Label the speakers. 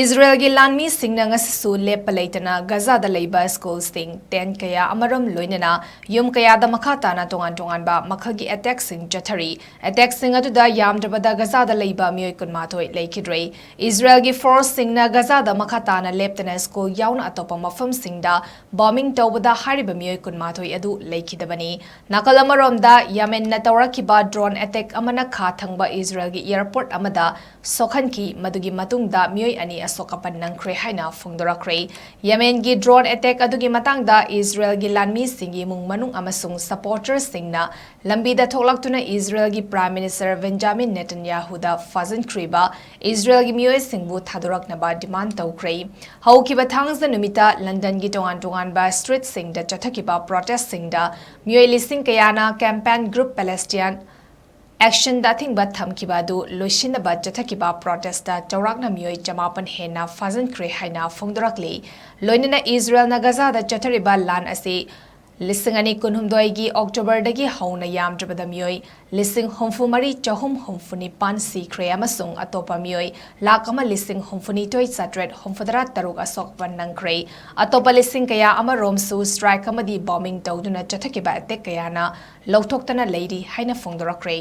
Speaker 1: Isreal gi LANMEE SINGNA NGASISU LEPPA LEITANA Gaza Da Leiba school sting 10 kaya AMAROM LOINANNA yum KAYADA MAKHA TANA TONGANBA MAKHAL gi attack sing Chathari attack sing Aduda Yamdraba Gaza Da Leiba Mioi kunmathoi Leikhidre Isreal gi force SINGNA Gaza Da MAKHA TANA LEPTANA school yauna atopa mafam singda bombing tawbada hariba mioi kunmathoi adu Leikhidabani nakal AMAROM da Yemen na tawrakiba drone attack amana kha thangba Isreal gi airport amada sokhanki madugi matungda mioi ani asokapan nang kre haina phungdorakre Yemen gi drone attack adugi matangda Israel gi LANMEE singi mung manung amasung supporters singna lambi da tholaktuna Israel gi Prime Minister Benjamin Netanyahu da fazan kriba Israel gi mioi singbu thadoraknaba demand tawkre haukiba thangza numita London gi tongan ba street sing da chathakiba protest singda mioi lising kayana campaign group Palestinian Action da thing but tham kibadu loishin ba jathakiba protesta chawrakna mioi chamapan hena fazan kre haina phongdorakli loinana Israel na Gaza da Chathari ba lan ase lisingani kunhumdoi gi October dagi hauna yamdrabada mioi lising homfumari chahum homfuni pan si kre amasung atopa mioi lakama lising homfuni toi satret homfadara taruk asok pan nangkre atopa lising kaya AMAROM su strike amadi bombing tawduna chathakiba attack kayana lawthoktana leidi haina phongdorakre